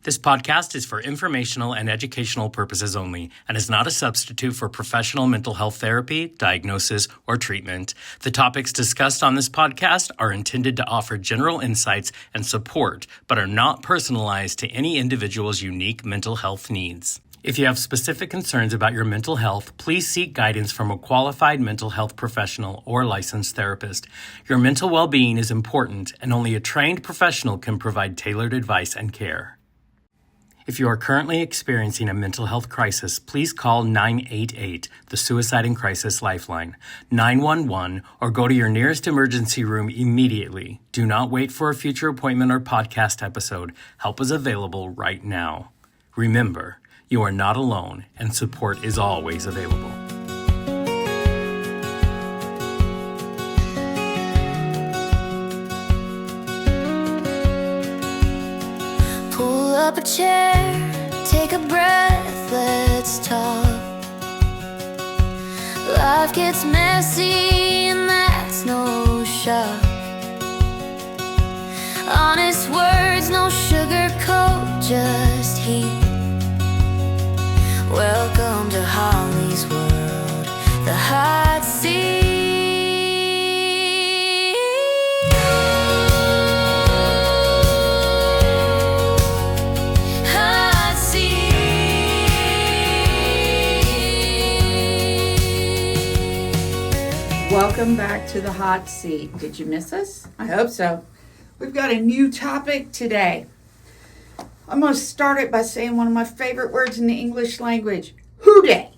This podcast is for informational and educational purposes only and is not a substitute for professional mental health therapy, diagnosis, or treatment. The topics discussed on this podcast are intended to offer general insights and support, but are not personalized to any individual's unique mental health needs. If you have specific concerns about your mental health, please seek guidance from a qualified mental health professional or licensed therapist. Your mental well-being is important, and only a trained professional can provide tailored advice and care. If you are currently experiencing a mental health crisis, please call 988, the Suicide and Crisis Lifeline, 911, or go to your nearest emergency room immediately. Do not wait for a future appointment or podcast episode. Help is available right now. Remember, you are not alone, and support is always available. Pull up a chair, take a breath, let's talk. Life gets messy and that's no shock. Honest words, no sugarcoat, just heat. Welcome to Holly's world, the hot seat. Hot seat. Welcome back to the hot seat. Did you miss us? I hope so. We've got a new topic today. I'm going to start it by saying one of my favorite words in the English language, hooday.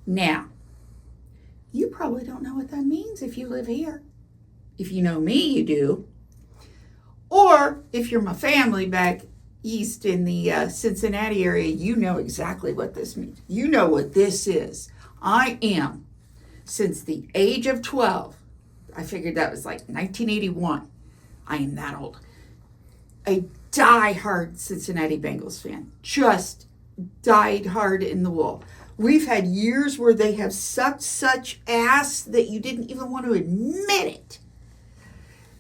Now, you probably don't know what that means if you live here. If you know me, you do. Or if you're my family back east in the Cincinnati area, you know exactly what this means. You know what this is. I am, since the age of 12, I figured that was like 1981. I am that old. A die-hard Cincinnati Bengals fan. Just died hard in the wool. We've had years where they have sucked such ass that you didn't even want to admit it.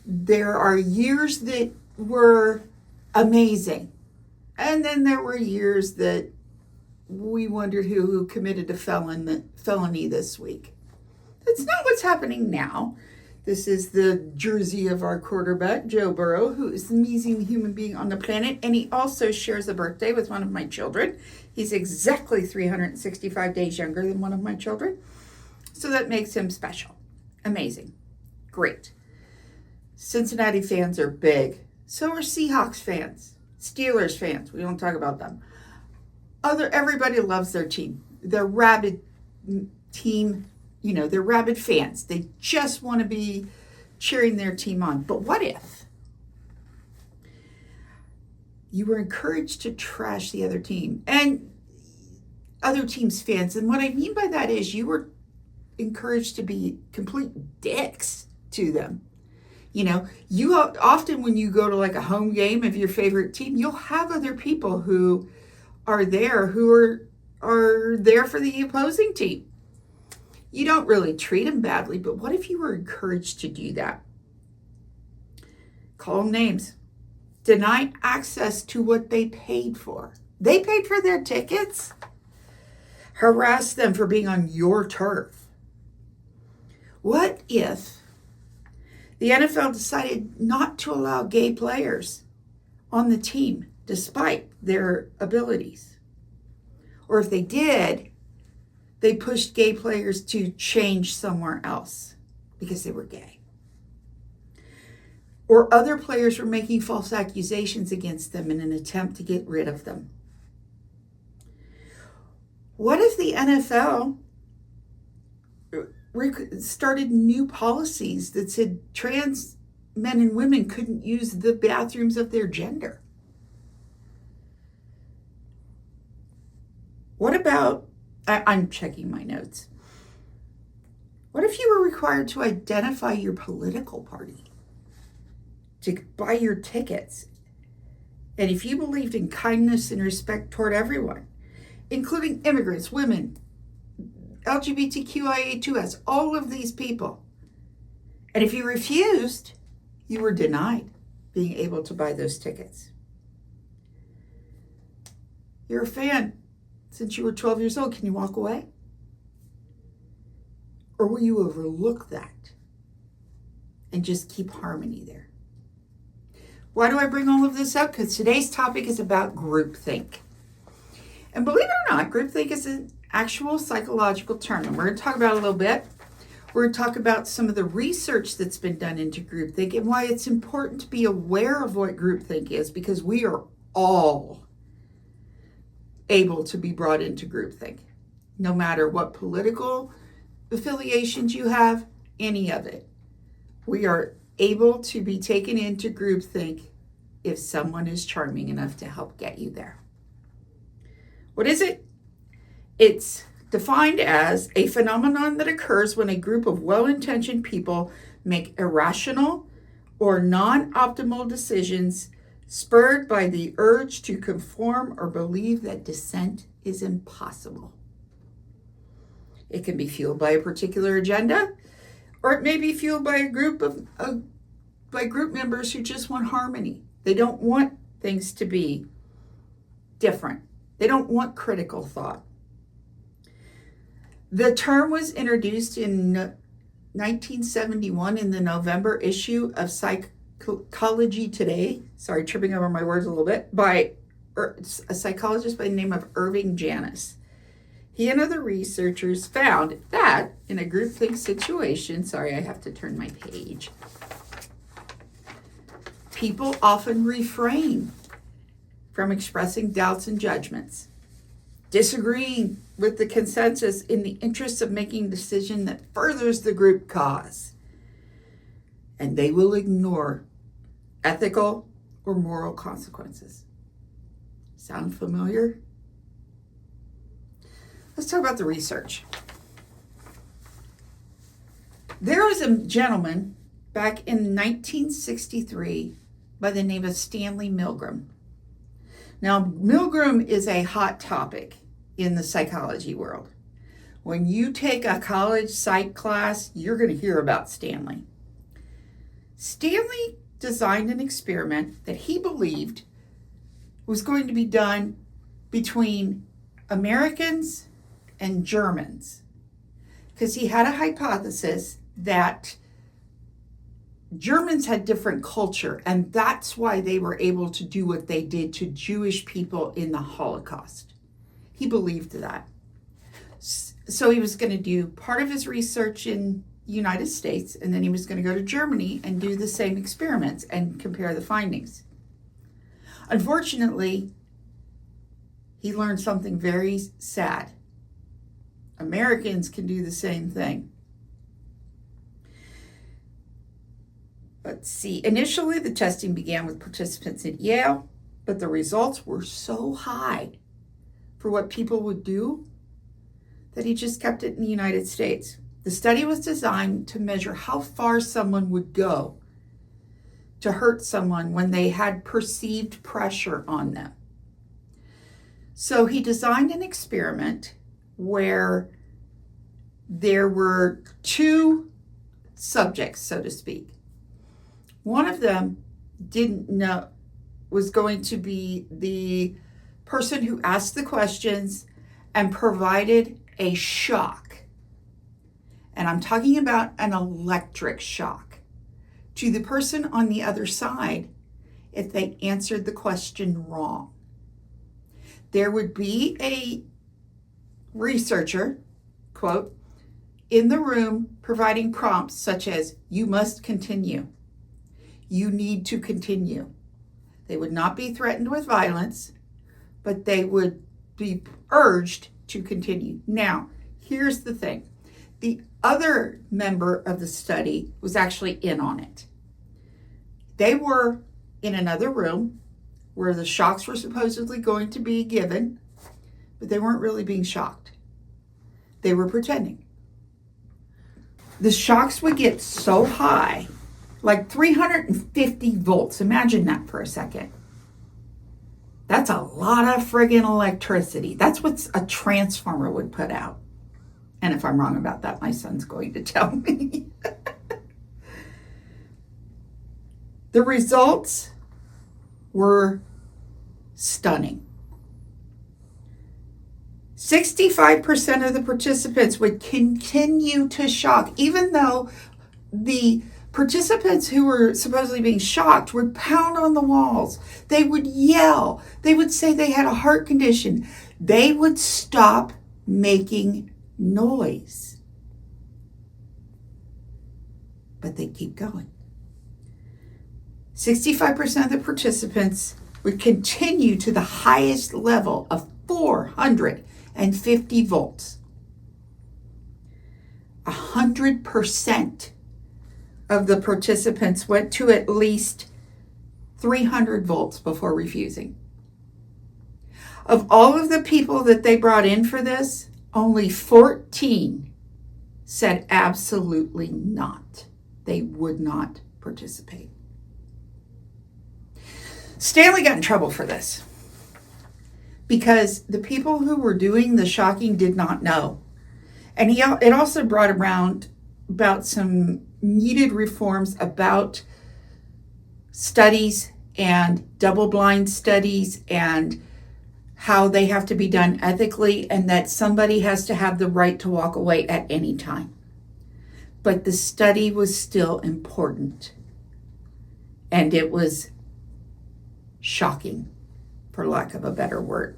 There are years that were amazing. And then there were years that we wondered who committed a felony this week. That's not what's happening now. This is the jersey of our quarterback, Joe Burrow, who is the amazing human being on the planet. And he also shares a birthday with one of my children. He's exactly 365 days younger than one of my children. So that makes him special. Amazing. Great. Cincinnati fans are big. So are Seahawks fans. Steelers fans. We don't talk about them. Everybody loves their team. They're rabid team. You know, they're rabid fans. They just want to be cheering their team on. But what if you were encouraged to trash the other team and other teams' fans? And what I mean by that is you were encouraged to be complete dicks to them. You know, you often when you go to like a home game of your favorite team, you'll have other people who are there who are there for the opposing team. You don't really treat them badly, but what if you were encouraged to do that? Call them names. Deny access to what they paid for. They paid for their tickets. Harass them for being on your turf. What if the NFL decided not to allow gay players on the team despite their abilities? Or if they did, they pushed gay players to change somewhere else because they were gay. Or other players were making false accusations against them in an attempt to get rid of them. What if the NFL started new policies that said trans men and women couldn't use the bathrooms of their gender? What about, I'm checking my notes. What if you were required to identify your political party, to buy your tickets? And if you believed in kindness and respect toward everyone, including immigrants, women, LGBTQIA2S, all of these people. And if you refused, you were denied being able to buy those tickets. You're a fan since you were 12 years old. Can you walk away? Or will you overlook that and just keep harmony there? Why do I bring all of this up? Because today's topic is about groupthink. And believe it or not, groupthink is an actual psychological term. And we're going to talk about it a little bit. We're going to talk about some of the research that's been done into groupthink and why it's important to be aware of what groupthink is, because we are all able to be brought into groupthink, no matter what political affiliations you have, any of it. We are able to be taken into groupthink if someone is charming enough to help get you there. What is it? It's defined as a phenomenon that occurs when a group of well-intentioned people make irrational or non-optimal decisions spurred by the urge to conform or believe that dissent is impossible. It can be fueled by a particular agenda, or it may be fueled by a group members who just want harmony. They don't want things to be different. They don't want critical thought. The term was introduced in 1971 in the November issue of Psychology Today, sorry, tripping over my words a little bit, by a psychologist by the name of Irving Janis. He and other researchers found that in a groupthink situation, sorry, I have to turn my page, people often refrain from expressing doubts and judgments, disagreeing with the consensus in the interest of making a decision that furthers the group cause. And they will ignore ethical or moral consequences. Sound familiar? Let's talk about the research. There was a gentleman back in 1963 by the name of Stanley Milgram. Now, Milgram is a hot topic in the psychology world. When you take a college psych class, you're going to hear about Stanley. Stanley designed an experiment that he believed was going to be done between Americans and Germans, because he had a hypothesis that Germans had different culture, and that's why they were able to do what they did to Jewish people in the Holocaust. He believed that. So he was going to do part of his research in the United States, and then he was going to go to Germany and do the same experiments and compare the findings. Unfortunately, he learned something very sad. Americans can do the same thing. Let's see. Initially, the testing began with participants at Yale, but the results were so high for what people would do that he just kept it in the United States. The study was designed to measure how far someone would go to hurt someone when they had perceived pressure on them. So he designed an experiment where there were two subjects, so to speak. One of them didn't know, was going to be the person who asked the questions and provided a shock. And I'm talking about an electric shock to the person on the other side if they answered the question wrong. There would be a researcher, quote, in the room providing prompts such as, you must continue. You need to continue. They would not be threatened with violence, but they would be urged to continue. Now, here's the thing. The other member of the study was actually in on it. They were in another room where the shocks were supposedly going to be given, but they weren't really being shocked. They were pretending. The shocks would get so high, like 350 volts. Imagine that for a second. That's a lot of friggin' electricity. That's what a transformer would put out. And if I'm wrong about that, my son's going to tell me. The results were stunning. 65% of the participants would continue to shock, even though the participants who were supposedly being shocked would pound on the walls. They would yell. They would say they had a heart condition. They would stop making noise. But they'd keep going. 65% of the participants would continue to the highest level of 450 volts. 100% of the participants went to at least 300 volts before refusing. Of all of the people that they brought in for this, only 14 said absolutely not. They would not participate. Stanley got in trouble for this because the people who were doing the shocking did not know. And it also brought around about some needed reforms about studies and double-blind studies and how they have to be done ethically and that somebody has to have the right to walk away at any time. But the study was still important. And it was shocking, for lack of a better word.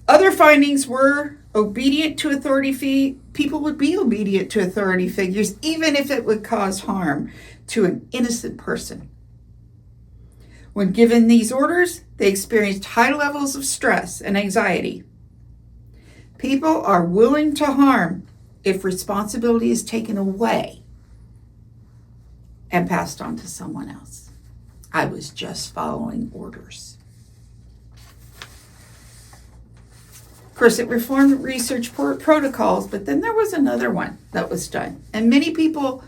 Other findings were obedient to authority people would be obedient to authority figures even if it would cause harm to an innocent person. When given these orders, they experienced high levels of stress and anxiety. People are willing to harm if responsibility is taken away and passed on to someone else. I was just following orders. Of course, it reformed research protocols, but then there was another one that was done. And many people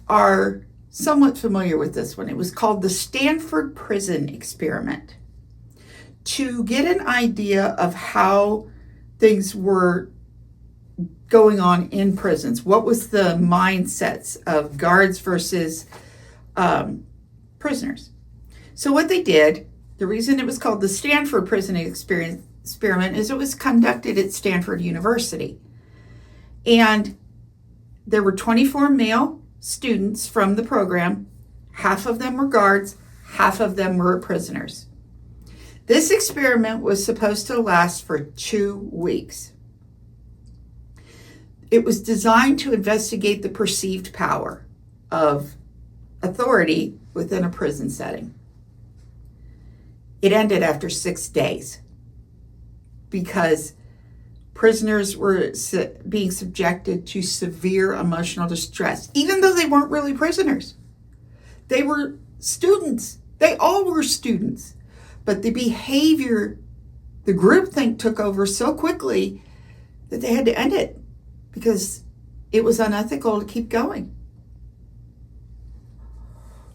are somewhat familiar with this one. It was called the Stanford Prison Experiment. To get an idea of how things were going on in prisons, what was the mindsets of guards versus prisoners. So what they did, the reason it was called the Stanford Prison Experiment is it was conducted at Stanford University. And there were 24 male students from the program. Half of them were guards, half of them were prisoners. This experiment was supposed to last for 2 weeks. It was designed to investigate the perceived power of authority within a prison setting. It ended after 6 days because prisoners were being subjected to severe emotional distress, even though they weren't really prisoners. They were students. They all were students. But the behavior, the groupthink took over so quickly that they had to end it because it was unethical to keep going.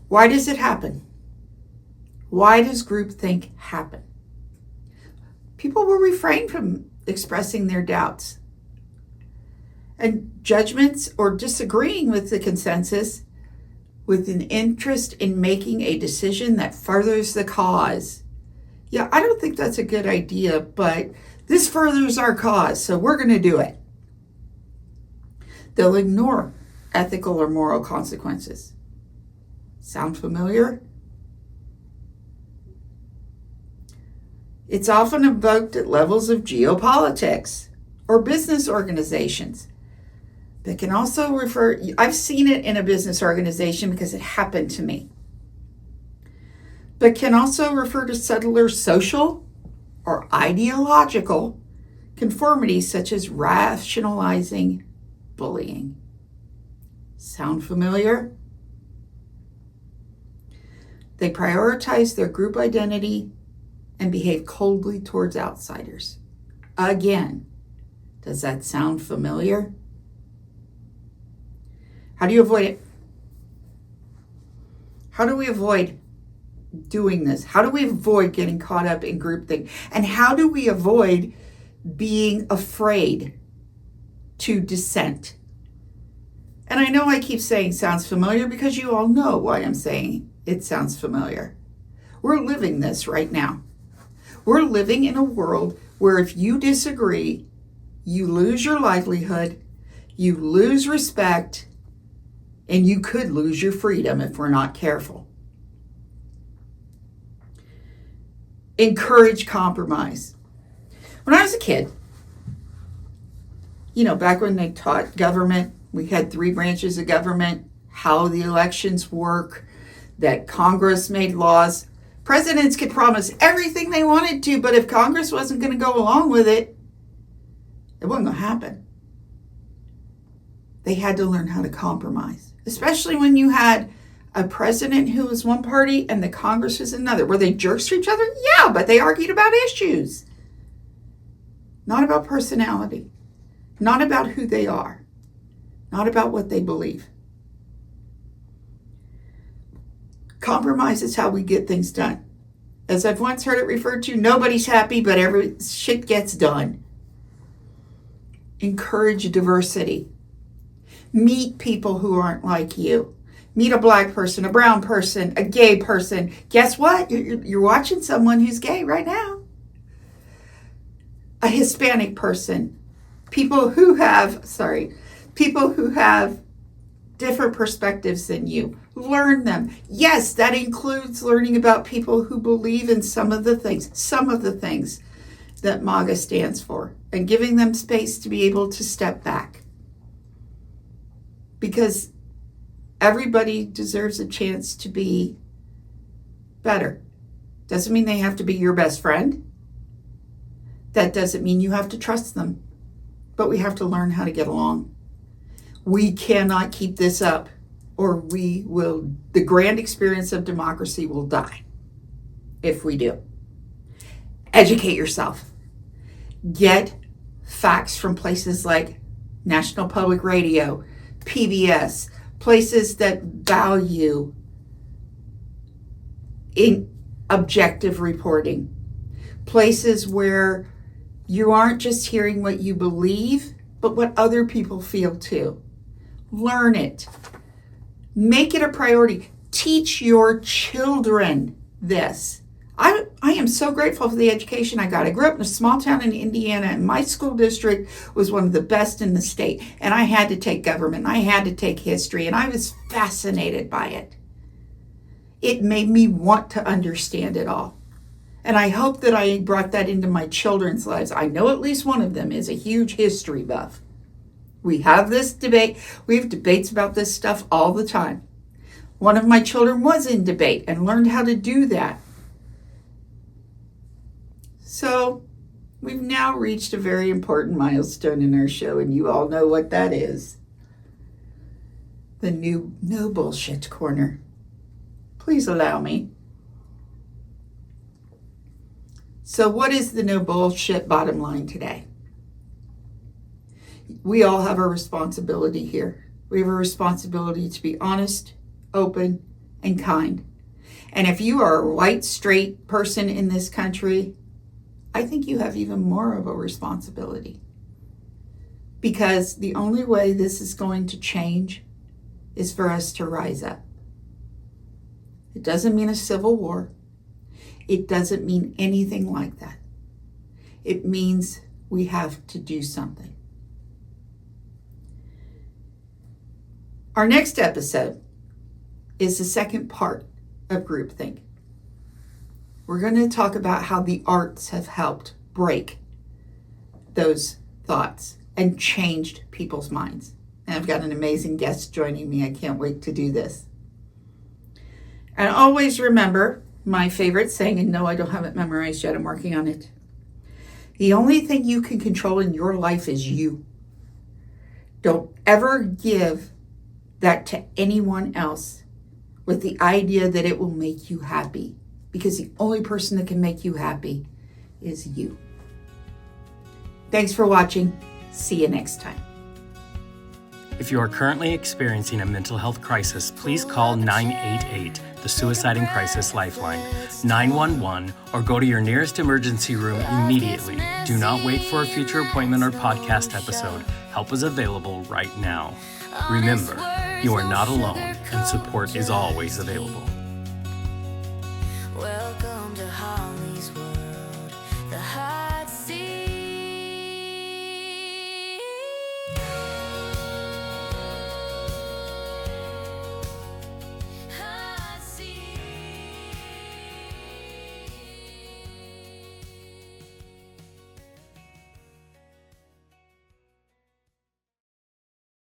Why does it happen? Why does groupthink happen? People will refrain from expressing their doubts and judgments or disagreeing with the consensus with an interest in making a decision that furthers the cause. Yeah, I don't think that's a good idea, but this furthers our cause, so we're going to do it. They'll ignore ethical or moral consequences. Sound familiar? It's often evoked at levels of geopolitics or business organizations. That can also refer, I've seen it in a business organization because it happened to me, but can also refer to subtler social or ideological conformities such as rationalizing bullying. Sound familiar? They prioritize their group identity and behave coldly towards outsiders. Again, does that sound familiar? How do you avoid it? How do we avoid doing this? How do we avoid getting caught up in groupthink? And how do we avoid being afraid to dissent? And I know I keep saying sounds familiar because you all know why I'm saying it sounds familiar. We're living this right now. We're living in a world where if you disagree, you lose your livelihood, you lose respect, and you could lose your freedom if we're not careful. Encourage compromise. When I was a kid, back when they taught government, we had 3 branches of government, how the elections work, that Congress made laws. Presidents could promise everything they wanted to, but if Congress wasn't going to go along with it, it wasn't going to happen. They had to learn how to compromise, especially when you had a president who was one party and the Congress was another. Were they jerks to each other? Yeah, but they argued about issues. Not about personality. Not about who they are. Not about what they believe. Compromise is how we get things done. As I've once heard it referred to, nobody's happy, but every shit gets done. Encourage diversity. Meet people who aren't like you. Meet a black person, a brown person, a gay person. Guess what? You're watching someone who's gay right now. A Hispanic person. People who have different perspectives than you. Learn them. Yes, that includes learning about people who believe in some of the things that MAGA stands for, and giving them space to be able to step back. Because everybody deserves a chance to be better. Doesn't mean they have to be your best friend. That doesn't mean you have to trust them. But we have to learn how to get along. We cannot keep this up, or the grand experience of democracy will die if we do. Educate yourself. Get facts from places like National Public Radio, PBS, places that value in objective reporting, places where you aren't just hearing what you believe, but what other people feel too. Learn it. Make it a priority. Teach your children this. I am so grateful for the education I got. I grew up in a small town in Indiana, and my school district was one of the best in the state. And I had to take government, I had to take history, and I was fascinated by it. It made me want to understand it all. And I hope that I brought that into my children's lives. I know at least one of them is a huge history buff. We have this debate. We have debates about this stuff all the time. One of my children was in debate and learned how to do that. So we've now reached a very important milestone in our show, and you all know what that is. The new No Bullshit Corner. Please allow me. So what is the no bullshit bottom line today? We all have a responsibility here. We have a responsibility to be honest, open, and kind. And if you are a white, straight person in this country, I think you have even more of a responsibility. Because the only way this is going to change is for us to rise up. It doesn't mean a civil war. It doesn't mean anything like that. It means we have to do something. Our next episode is the second part of groupthink. We're going to talk about how the arts have helped break those thoughts and changed people's minds. And I've got an amazing guest joining me. I can't wait to do this. And always remember my favorite saying, and no, I don't have it memorized yet. I'm working on it. The only thing you can control in your life is you. Don't ever give that to anyone else with the idea that it will make you happy, because the only person that can make you happy is you. Thanks for watching. See you next time. If you are currently experiencing a mental health crisis, please call 988, the Suicide and Crisis Lifeline, 911, or go to your nearest emergency room immediately. Do not wait for a future appointment or podcast episode. Help is available right now. Remember, you are not alone, and support is always available.